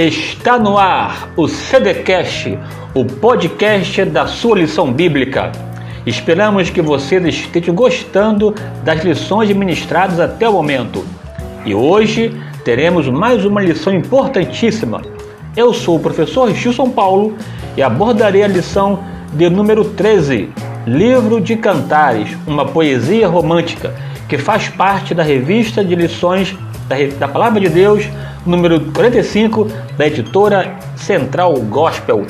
Está no ar o CDcast, o podcast da sua lição bíblica. Esperamos que vocês estejam gostando das lições ministradas até o momento. E hoje teremos mais uma lição importantíssima. Eu sou o professor Gilson Paulo e abordarei a lição de número 13, Livro de Cantares, uma poesia romântica, que faz parte da revista de lições da Palavra de Deus, número 45, da editora Central Gospel.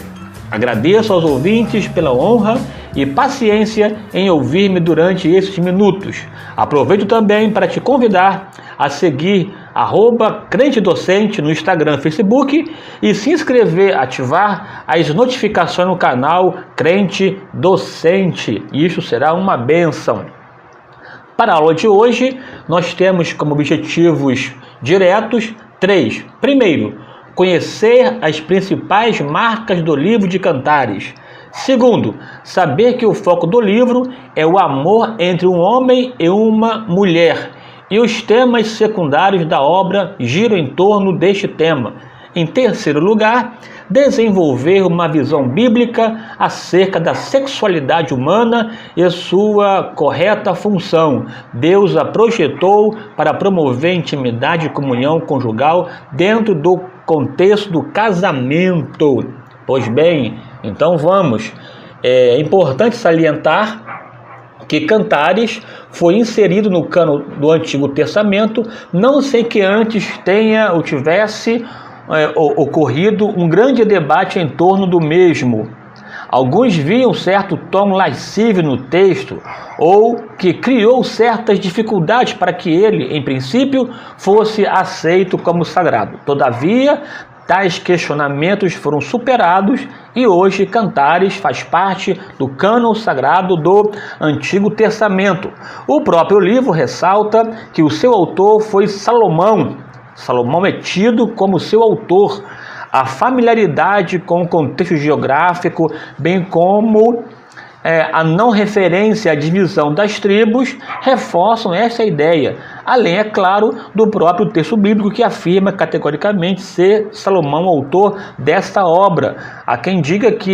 Agradeço aos ouvintes pela honra e paciência em ouvir-me durante esses minutos. Aproveito também para te convidar a seguir @crentedocente no Instagram e Facebook e se inscrever, ativar as notificações no canal Crente Docente. Isso será uma bênção. Para a aula de hoje, nós temos como objetivos diretos 3. Primeiro, conhecer as principais marcas do livro de Cantares. Segundo, saber que o foco do livro é o amor entre um homem e uma mulher, e os temas secundários da obra giram em torno deste tema. Em terceiro lugar, desenvolver uma visão bíblica acerca da sexualidade humana e sua correta função. Deus a projetou para promover intimidade e comunhão conjugal dentro do contexto do casamento. Pois bem, então vamos. É importante salientar que Cantares foi inserido no cânon do Antigo Testamento, não sem que antes tenha ou tivesse ocorrido um grande debate em torno do mesmo. Alguns viam certo tom lascívio no texto, ou que criou certas dificuldades para que ele, em princípio, fosse aceito como sagrado. Todavia, tais questionamentos foram superados e hoje Cantares faz parte do cânon sagrado do Antigo Testamento. O próprio livro ressalta que o seu autor foi Salomão. Salomão é tido como seu autor. A familiaridade com o contexto geográfico, bem como a não referência à divisão das tribos, reforçam essa ideia, além, é claro, do próprio texto bíblico que afirma categoricamente ser Salomão o autor desta obra. Há quem diga que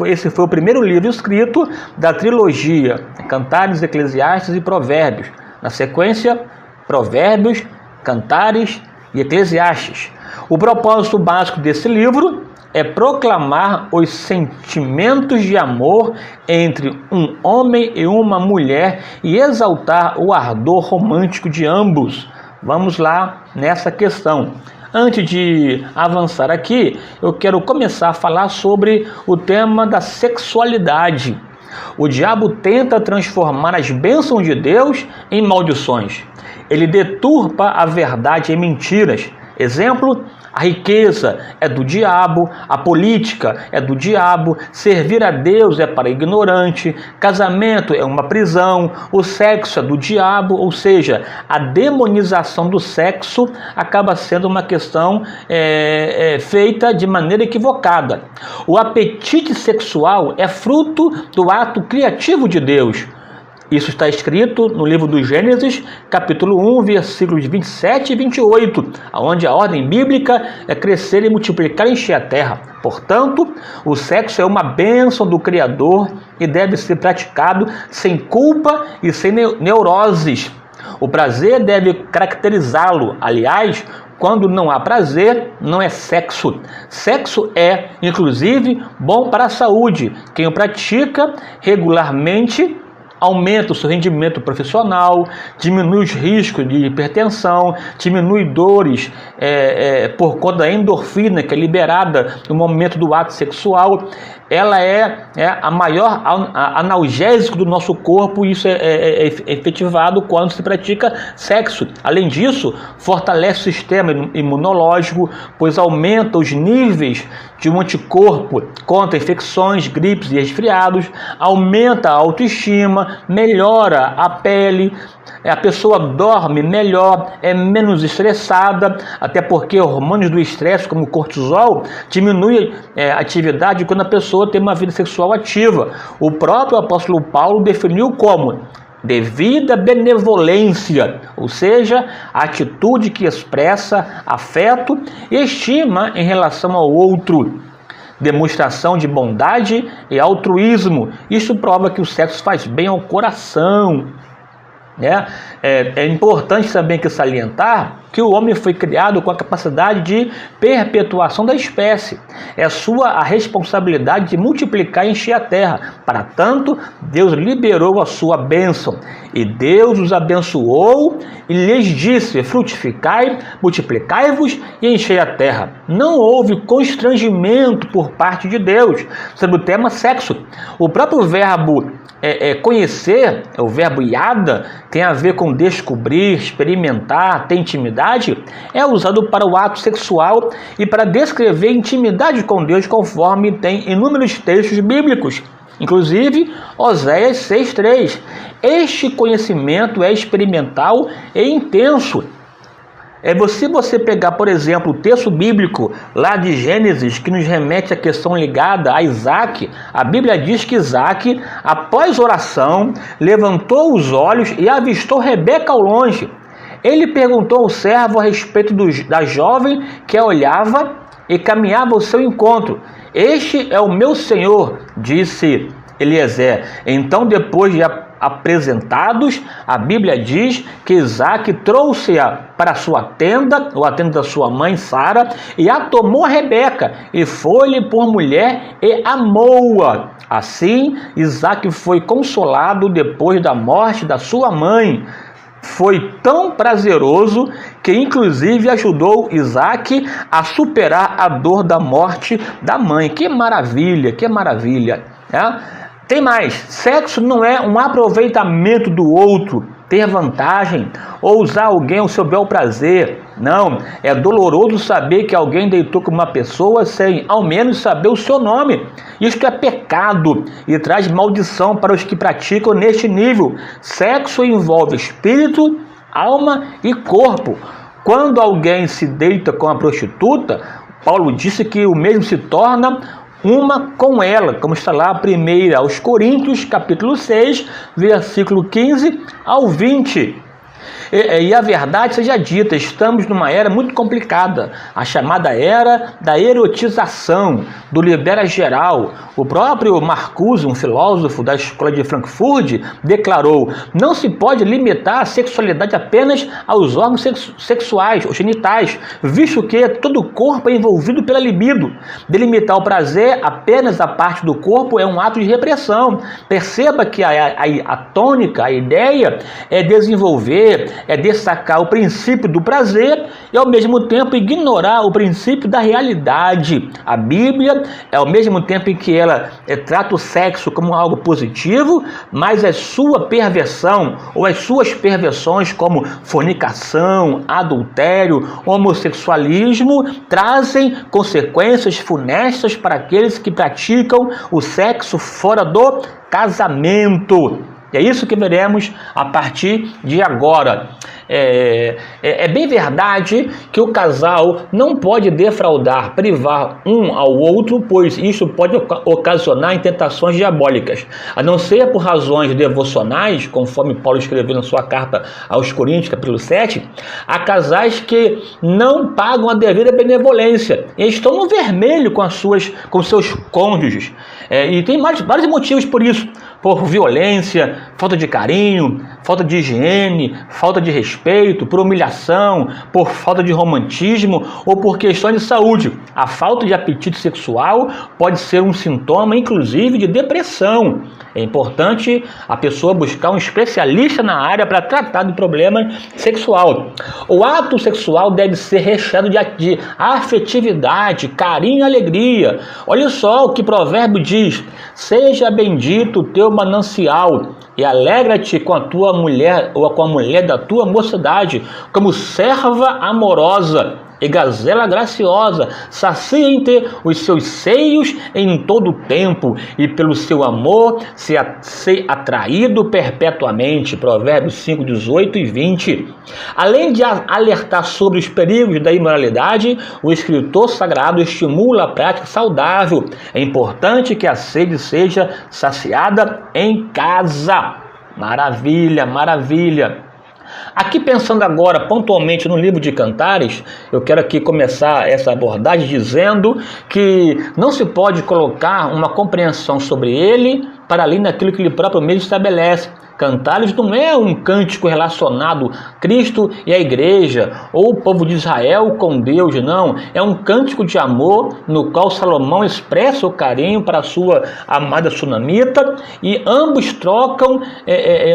esse foi o primeiro livro escrito da trilogia Cantares, Eclesiastes e Provérbios. Na sequência, Provérbios, Cantares e Eclesiastes. O propósito básico desse livro é proclamar os sentimentos de amor entre um homem e uma mulher e exaltar o ardor romântico de ambos. Vamos lá nessa questão. Antes de avançar aqui, eu quero começar a falar sobre o tema da sexualidade. O diabo tenta transformar as bênçãos de Deus em maldições. Ele deturpa a verdade em mentiras. Exemplo, a riqueza é do diabo, a política é do diabo, servir a Deus é para ignorante, casamento é uma prisão, o sexo é do diabo, ou seja, a demonização do sexo acaba sendo uma questão feita de maneira equivocada. O apetite sexual é fruto do ato criativo de Deus. Isso está escrito no livro do Gênesis, capítulo 1, versículos 27 e 28, onde a ordem bíblica é crescer e multiplicar e encher a terra. Portanto, o sexo é uma bênção do Criador e deve ser praticado sem culpa e sem neuroses. O prazer deve caracterizá-lo. Aliás, quando não há prazer, não é sexo. Sexo é, inclusive, bom para a saúde. Quem o pratica regularmente aumenta o seu rendimento profissional, diminui os riscos de hipertensão, diminui dores por conta da endorfina que é liberada no momento do ato sexual. Ela é a maior analgésico do nosso corpo e isso é efetivado quando se pratica sexo. Além disso, fortalece o sistema imunológico, pois aumenta os níveis de um anticorpo contra infecções, gripes e resfriados, aumenta a autoestima, melhora a pele, a pessoa dorme melhor, é menos estressada, até porque hormônios do estresse, como o cortisol, diminuem a atividade quando a pessoa tem uma vida sexual ativa. O próprio apóstolo Paulo definiu como devida benevolência, ou seja, a atitude que expressa afeto e estima em relação ao outro. Demonstração de bondade e altruísmo. Isso prova que o sexo faz bem ao coração. É importante também que salientar que o homem foi criado com a capacidade de perpetuação da espécie. É sua a responsabilidade de multiplicar e encher a terra. Para tanto, Deus liberou a sua bênção. E Deus os abençoou e lhes disse: frutificai, multiplicai-vos e enchei a terra. Não houve constrangimento por parte de Deus sobre o tema sexo. O próprio verbo conhecer, o verbo yada, tem a ver com descobrir, experimentar, ter intimidade, é usado para o ato sexual e para descrever intimidade com Deus, conforme tem inúmeros textos bíblicos, inclusive Oséias 6:3. Este conhecimento é experimental e intenso. Se você pegar, por exemplo, o texto bíblico lá de Gênesis, que nos remete à questão ligada a Isaac, a Bíblia diz que Isaac, após oração, levantou os olhos e avistou Rebeca ao longe. Ele perguntou ao servo a respeito da jovem que a olhava e caminhava ao seu encontro. Este é o meu senhor, disse Eliezer. Então, depois de apresentados, a Bíblia diz que Isaac trouxe-a para a sua tenda, ou a tenda da sua mãe Sara, e a tomou a Rebeca, e foi-lhe por mulher e amou-a. Assim, Isaac foi consolado depois da morte da sua mãe. Foi tão prazeroso que inclusive ajudou Isaac a superar a dor da morte da mãe. Que maravilha, que maravilha, Tem mais, sexo não é um aproveitamento do outro, ter vantagem ou usar alguém ao seu bel prazer. Não, é doloroso saber que alguém deitou com uma pessoa sem ao menos saber o seu nome. Isto é pecado e traz maldição para os que praticam neste nível. Sexo envolve espírito, alma e corpo. Quando alguém se deita com a prostituta, Paulo disse que o mesmo se torna uma com ela, como está lá 1 aos Coríntios, capítulo 6, versículo 15 ao 20. E a verdade seja dita, estamos numa era muito complicada, a chamada era da erotização, do libera geral. O próprio Marcuse, um filósofo da escola de Frankfurt, declarou: não se pode limitar a sexualidade apenas aos órgãos sexuais ou genitais, visto que todo o corpo é envolvido pela libido. Delimitar o prazer apenas a parte do corpo é um ato de repressão. Perceba que a tônica, a ideia é desenvolver, é destacar o princípio do prazer e ao mesmo tempo ignorar o princípio da realidade. A Bíblia, ao mesmo tempo em que ela trata o sexo como algo positivo, mas a sua perversão ou as suas perversões como fornicação, adultério, homossexualismo trazem consequências funestas para aqueles que praticam o sexo fora do casamento. E é isso que veremos a partir de agora. É bem verdade que o casal não pode defraudar, privar um ao outro, pois isso pode ocasionar em tentações diabólicas. A não ser por razões devocionais, conforme Paulo escreveu na sua carta aos Coríntios, capítulo 7, há casais que não pagam a devida benevolência e estão no vermelho com seus cônjuges. E tem vários motivos por isso. Por violência, falta de carinho, falta de higiene, falta de respeito, por humilhação, por falta de romantismo ou por questões de saúde. A falta de apetite sexual pode ser um sintoma, inclusive, de depressão. É importante a pessoa buscar um especialista na área para tratar do problema sexual. O ato sexual deve ser recheado de afetividade, carinho e alegria. Olha só o que o provérbio diz: seja bendito o teu manancial e alegra-te com a tua mulher ou com a mulher da tua mocidade, como serva amorosa e gazela graciosa. Saciem-te os seus seios em todo o tempo e pelo seu amor ser atraído perpetuamente. Provérbios 5, 18 e 20. Além de alertar sobre os perigos da imoralidade, o escritor sagrado estimula a prática saudável. É importante que a sede seja saciada em casa. Maravilha, maravilha. Aqui pensando agora pontualmente no livro de Cantares, eu quero aqui começar essa abordagem dizendo que não se pode colocar uma compreensão sobre ele para além daquilo que ele próprio mesmo estabelece. Cantares não é um cântico relacionado a Cristo e a igreja, ou o povo de Israel com Deus, não. É um cântico de amor no qual Salomão expressa o carinho para a sua amada sunamita e ambos trocam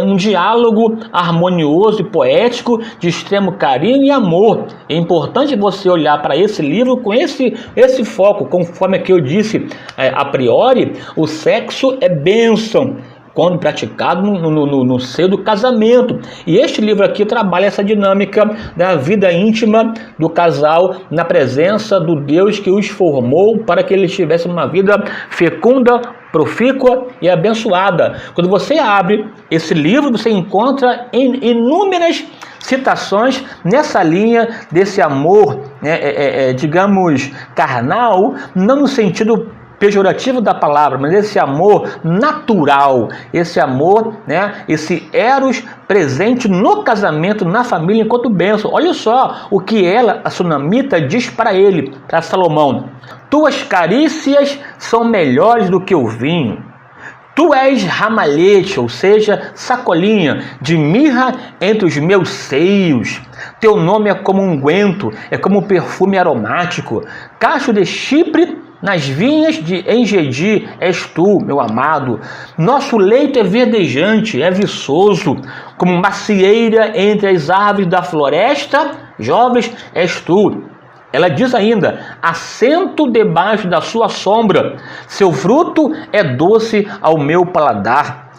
um diálogo harmonioso e poético de extremo carinho e amor. É importante você olhar para esse livro com esse foco, conforme que eu disse a priori, o sexo é bênção quando praticado no seio do casamento. E este livro aqui trabalha essa dinâmica da vida íntima do casal na presença do Deus que os formou para que eles tivessem uma vida fecunda, profícua e abençoada. Quando você abre esse livro, você encontra inúmeras citações nessa linha desse amor, digamos, carnal, não no sentido pejorativo da palavra, mas esse amor natural, esse amor, esse eros presente no casamento, na família, enquanto bênção. Olha só o que ela, a sunamita, diz para ele, para Salomão: tuas carícias são melhores do que o vinho. Tu és ramalhete, ou seja, sacolinha de mirra entre os meus seios. Teu nome é como unguento, é como perfume aromático. Cacho de Chipre nas vinhas de Engedi és tu, meu amado. Nosso leito é verdejante, é viçoso, como macieira entre as árvores da floresta, jovens és tu. Ela diz ainda: assento debaixo da sua sombra, seu fruto é doce ao meu paladar.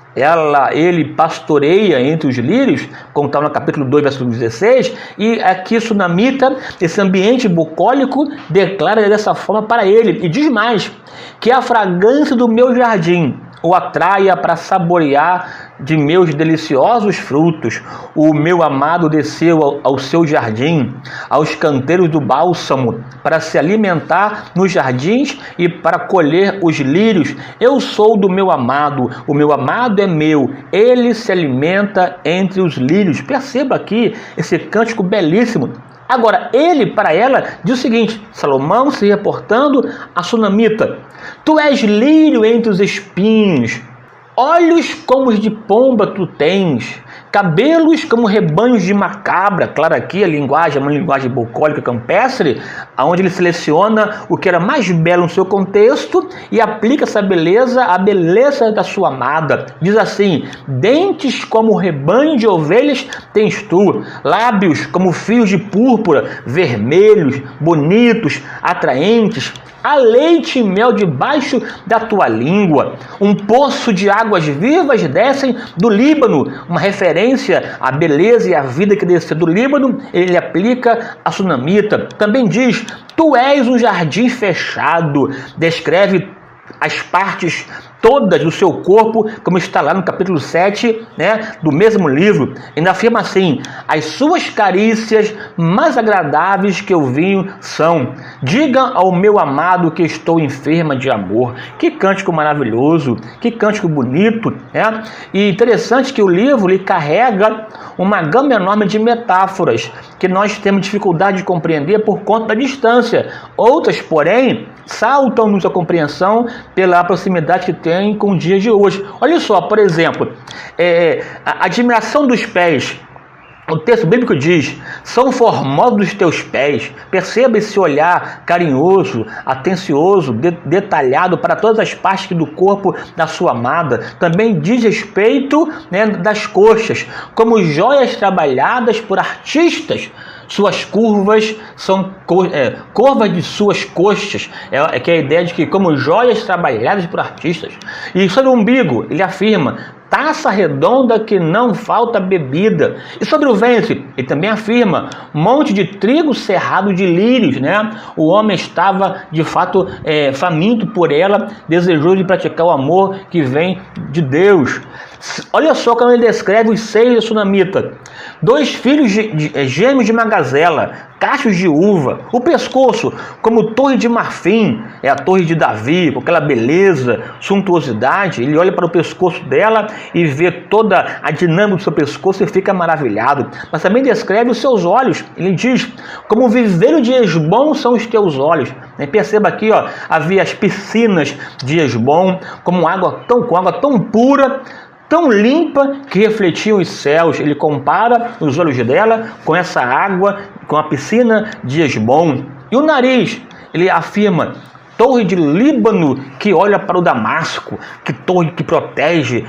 Ele pastoreia entre os lírios, como está no capítulo 2, versículo 16, e aqui sunamita, esse ambiente bucólico, declara dessa forma para ele, e diz mais, que a fragrância do meu jardim o atraia para saborear de meus deliciosos frutos. O meu amado desceu ao seu jardim, aos canteiros do bálsamo, para se alimentar nos jardins e para colher os lírios. Eu sou do meu amado, o meu amado é meu, ele se alimenta entre os lírios. Perceba aqui esse cântico belíssimo. Agora, ele, para ela, diz o seguinte, Salomão se reportando a sunamita: tu és lírio entre os espinhos, olhos como os de pomba tu tens, cabelos como rebanhos de macabra. Claro, aqui a linguagem é uma linguagem bucólica campestre, onde ele seleciona o que era mais belo no seu contexto e aplica essa beleza à beleza da sua amada. Diz assim: dentes como rebanho de ovelhas tens tu, lábios como fios de púrpura, vermelhos, bonitos, atraentes. Há leite e mel debaixo da tua língua. Um poço de águas vivas descem do Líbano. Uma referência à beleza e à vida que desceu do Líbano, ele aplica a sunamita. Também diz: tu és um jardim fechado. Descreve as partes todas do seu corpo, como está lá no capítulo 7, do mesmo livro. Ainda afirma assim: as suas carícias mais agradáveis que o vinho são. Diga ao meu amado que estou enferma de amor. Que cântico maravilhoso, que cântico bonito, E interessante que o livro lhe carrega uma gama enorme de metáforas que nós temos dificuldade de compreender por conta da distância. Outras, porém, saltam-nos a compreensão pela proximidade que tem com o dia de hoje. Olha só, por exemplo, a admiração dos pés. O texto bíblico diz: são formosos os teus pés. Perceba esse olhar carinhoso, atencioso, detalhado para todas as partes do corpo da sua amada. Também diz respeito das coxas, como joias trabalhadas por artistas. Suas curvas são curvas de suas coxas, que é a ideia de que como joias trabalhadas por artistas. E sobre o umbigo, ele afirma: taça redonda que não falta bebida. E sobre o ventre, ele também afirma: monte de trigo cerrado de lírios, O homem estava, de fato, faminto por ela, desejoso de praticar o amor que vem de Deus. Olha só como ele descreve os seios da sunamita: 2 filhos gêmeos de uma gazela, cachos de uva. O pescoço, como torre de marfim, é a torre de Davi, com aquela beleza, suntuosidade. Ele olha para o pescoço dela e vê toda a dinâmica do seu pescoço e fica maravilhado. Mas também descreve os seus olhos. Ele diz, como o viveiro de Hesbom são os teus olhos. Perceba aqui, havia as piscinas de Hesbom, com água tão pura, tão limpa, que refletiam os céus. Ele compara os olhos dela com essa água, com a piscina de Hesbom. E o nariz, ele afirma, torre de Líbano que olha para o Damasco, que torre que protege,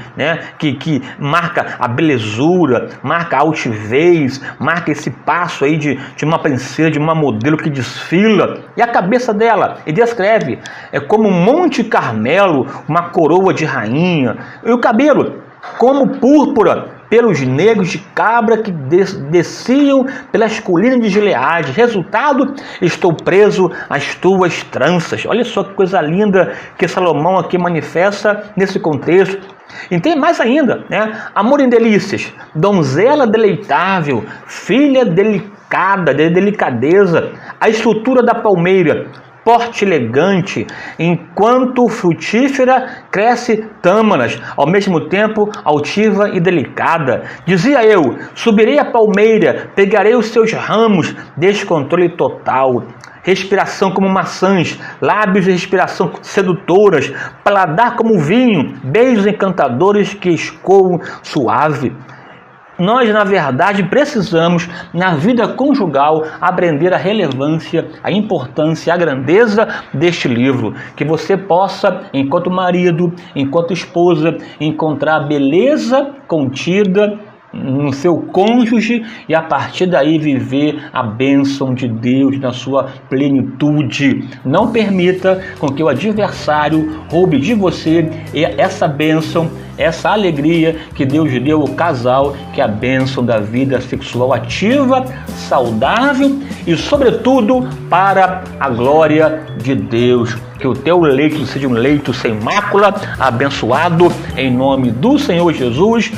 que marca a belezura, marca a altivez, marca esse passo aí de uma princesa, de uma modelo que desfila. E a cabeça dela, ele descreve, é como Monte Carmelo, uma coroa de rainha. E o cabelo, como púrpura, pelos negros de cabra que desciam pelas colinas de Gileade. Resultado, estou preso às tuas tranças. Olha só que coisa linda que Salomão aqui manifesta nesse contexto. E tem mais ainda, amor em delícias, donzela deleitável, filha delicada, de delicadeza, a estrutura da palmeira, porte elegante, enquanto frutífera cresce tâmaras, ao mesmo tempo altiva e delicada. Dizia eu, subirei a palmeira, pegarei os seus ramos, descontrole total. Respiração como maçãs, lábios de respiração sedutoras, paladar como vinho, beijos encantadores que escoam suave. Nós, na verdade, precisamos, na vida conjugal, aprender a relevância, a importância, a grandeza deste livro. Que você possa, enquanto marido, enquanto esposa, encontrar a beleza contida no seu cônjuge e a partir daí viver a bênção de Deus na sua plenitude. Não permita com que o adversário roube de você essa bênção, essa alegria que Deus deu ao casal, que é a bênção da vida sexual ativa, saudável e, sobretudo, para a glória de Deus. Que o teu leito seja um leito sem mácula, abençoado em nome do Senhor Jesus.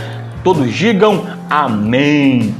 Todos digam amém.